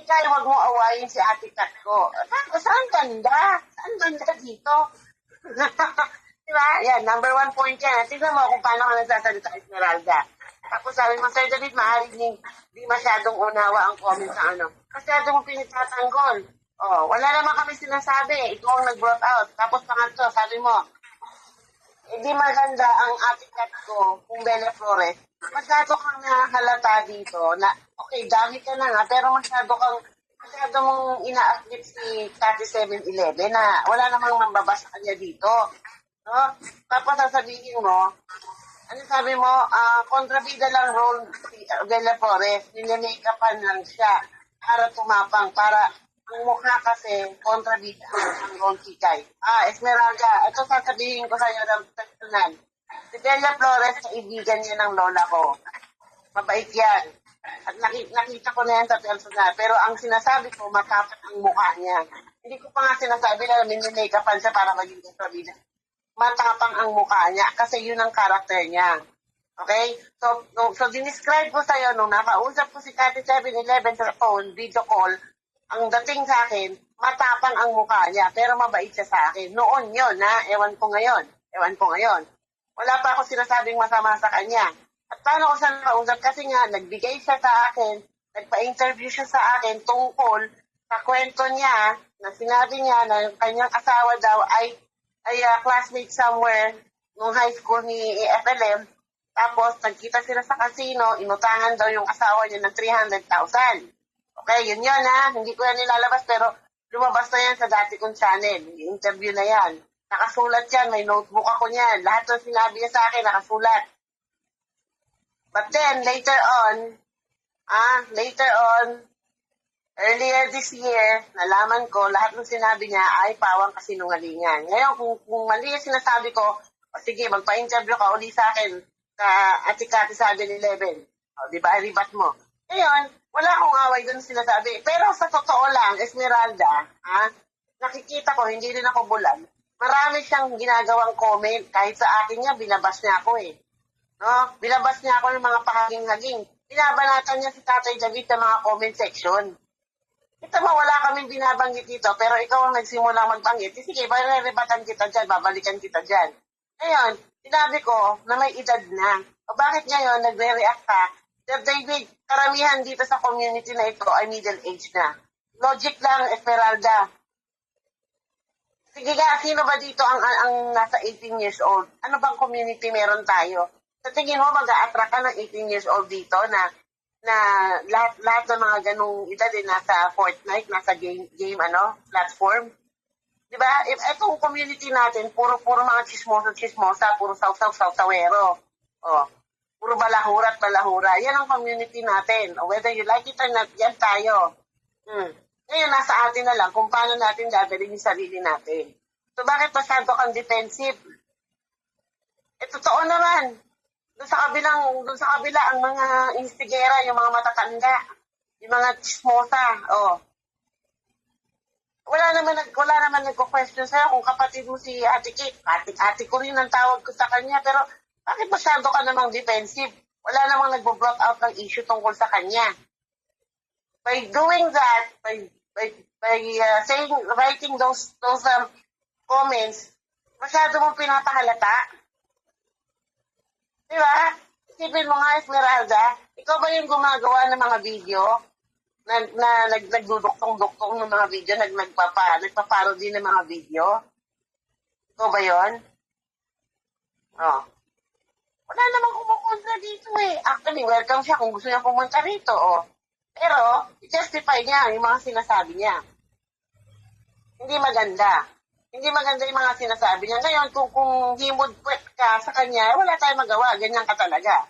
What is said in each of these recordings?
Kikay, huwag mo awayin si Ate Kat ko. Saan ganda? Saan ganda dito? Diba? Yan, number 1 point yan. Tignan mo kung paano ka nagsasalita, Esmeralda. Tapos sabi mo, Sir David, maaaring di masyadong unawa ang comment sa ano. Masyadong pinagtatanggol. Oh, wala naman kami sinasabi. Ito ang nag-brought out. Tapos pangatlo, sabi mo, hindi maganda ang Ate Kat ko, kung Bella Flores. Masyado kang nahalata dito na, okay, dami ka na nga, pero masyado mong ina-admit si Cathy 7-Eleven na wala namang mambabasa kanya dito. No? Tapos sasabihin mo, ano sabi mo, kontrabida lang role si Bella Flores, nilimakeupan lang siya para tumapang, para ang mukha kasi kontrabida ang role Kikay. Esmeralda, ito sasabihin ko sa'yo ng personal. Si Bella Flores, kaibigan niya ng lola ko. Mabait yan. At nakita ko na yan sa personal. Pero ang sinasabi ko, matapang ang mukha niya. Hindi ko pa nga sinasabi na minimake-upan siya para maging kontrabida. Matapang ang mukha niya kasi yun ang karakter niya. Okay? So dinescribe ko sa'yo nung nakausap ko si Cathy 7-Eleven sa phone, video call, ang dating sa akin, matapang ang mukha niya, pero mabait siya sa akin. Noon yun, ewan ko ngayon. Wala pa ako sinasabing masama sa kanya. At paano ko siya nakausap? Kasi nga, nagbigay siya sa akin, nagpa-interview siya sa akin tungkol sa kwento niya, na sinabi niya na kanyang asawa daw ay classmate somewhere nung high school ni FLM. Tapos, nagkita sila sa casino, inutangan daw yung asawa niya ng 300,000. Okay, yun hindi ko yan nilalabas, pero lumabas na yan sa dati kong channel. Interview na yan. Nakasulat yan, may notebook ako niyan. Lahat ng sinabi niya sa akin, nakasulat. But then, later on, earlier this year, nalaman ko, lahat ng sinabi niya ay pawang kasinungalingan. Ngayon, kung mali yung sinasabi ko, sige, magpa-interview ka uli sa akin sa Ate Cathy 7-Eleven. Di ba, ribat mo. Ngayon, wala akong away doon sinasabi. Pero sa totoo lang, Esmeralda, nakikita ko, hindi rin ako bulag. Marami siyang ginagawang comment. Kahit sa akin niya, binabas niya ako eh. No? Binabas niya ako ng mga pahaging-haging. Binabanatan niya si Tatay David sa mga comment section. Ito mo, wala kaming binabanggit dito, pero ikaw ang nagsimulang magbanggit. Sige, rebatan kita dyan, babalikan kita dyan. Ngayon, sinabi ko na may edad na. O bakit ngayon nagre-react ka? Sir David, karamihan dito sa community na ito ay middle age na. Logic lang, Esmeralda. Sige nga, sino ba dito ang nasa 18 years old? Ano bang community meron tayo? Sa tingin mo, mag-a-attract ka ng 18 years old dito na lahat ng mga ganung edad nasa Fortnite, nasa game platform? Diba? Itong community natin, puro mga chismosa, puro sawero. Puro balahura. Yan ang community natin. Whether you like it or not, yan tayo. Ngayon, nasa atin na lang kung paano natin dadalhin yung sarili natin. So, bakit masyado kang defensive? Totoo naman. Doon sa kabila, ang mga instigera, yung mga matatanda, yung mga chismosa, Wala naman nagko-question sa'yo kung kapatid mo si Ate Kate. Ate ko rin ang tawag ko sa kanya, pero bakit masyado ka namang defensive? Wala namang nagbo-brought out ng issue tungkol sa kanya. By doing that, by writing those comments, masyado mong pinapahalata. Diba? Isipin mo nga, Esmeralda, ikaw ba yung gumagawa ng mga video na nagduduktong-duktong ng mga video, nagpaparody ng mga video? Ikaw ba yun? Wala namang kumukontra dito eh. Actually, welcome siya kung gusto niya pumunta rito. Pero, i-justify niya yung mga sinasabi niya. Hindi maganda. Hindi maganda yung mga sinasabi niya. Ngayon, kung himod-pwet ka sa kanya, wala tayong magawa. Ganyan ka talaga.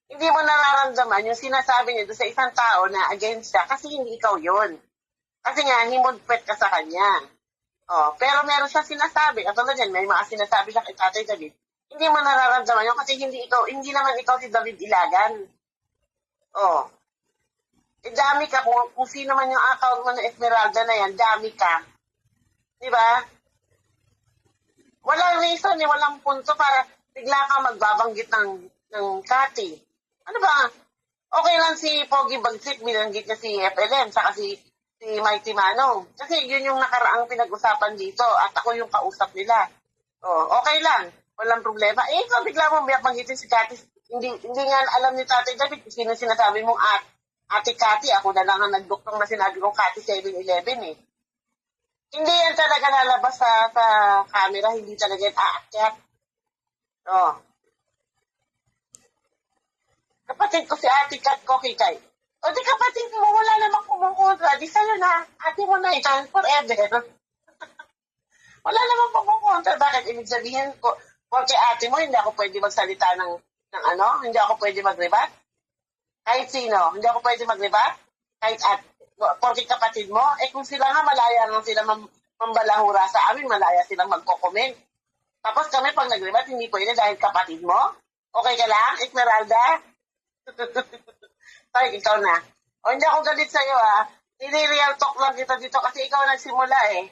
Hindi mo nararamdaman yung sinasabi niya doon sa isang tao na against siya kasi hindi ikaw yun. Kasi nga, himod-pwet ka sa kanya. Pero meron siya sinasabi. Katulad yan, may mga sinasabi siya kay Tatay David. Hindi mo nararamdaman yun kasi hindi naman ikaw si David Ilagan. Dami ka. Kung sino man yung account mo na Esmeralda na yan, dami ka. Diba? Walang reason, walang punto para bigla ka magbabanggit ng Cathy. Ano ba? Okay lang si Pogi Bagsik, binanggit niya si FLM, saka si Mighty Manong. Kasi yun yung nakaraang pinag-usapan dito at ako yung kausap nila. Okay lang. Walang problema. Ikaw bigla mo banggitin si Katis. Hindi nga alam ni Tatay David kung sino sinasabi mong Ate Kati. Ako na lang ang nagduktong na sinabi kong Kati 7-Eleven eh. Hindi yan talaga lalabas sa camera. Hindi talaga yan aakyat. Oh. Kapatid ko si Ate Kat ko, Kikay. O di kapatid mo, wala namang kumukontra. Di sa'yo na, ate mo na ito forever. Wala namang kumukontra. Bakit? Ibig sabihin ko, porque ate mo, hindi ako pwede magsalita ng hindi ako pwede mag-rebat. Kahit sino, hindi ako pwede mag-rebat. Kahit porque kapatid mo, kung sila nga malaya lang sila mambalahura sa amin, malaya silang magko-comment. Tapos kami pag nag-rebat, hindi pwede dahil kapatid mo. Okay ka lang, Esmeralda? Ay, ikaw na. O, hindi ako galit sa'yo, ha. Real talk lang kita dito kasi ikaw nagsimula, eh.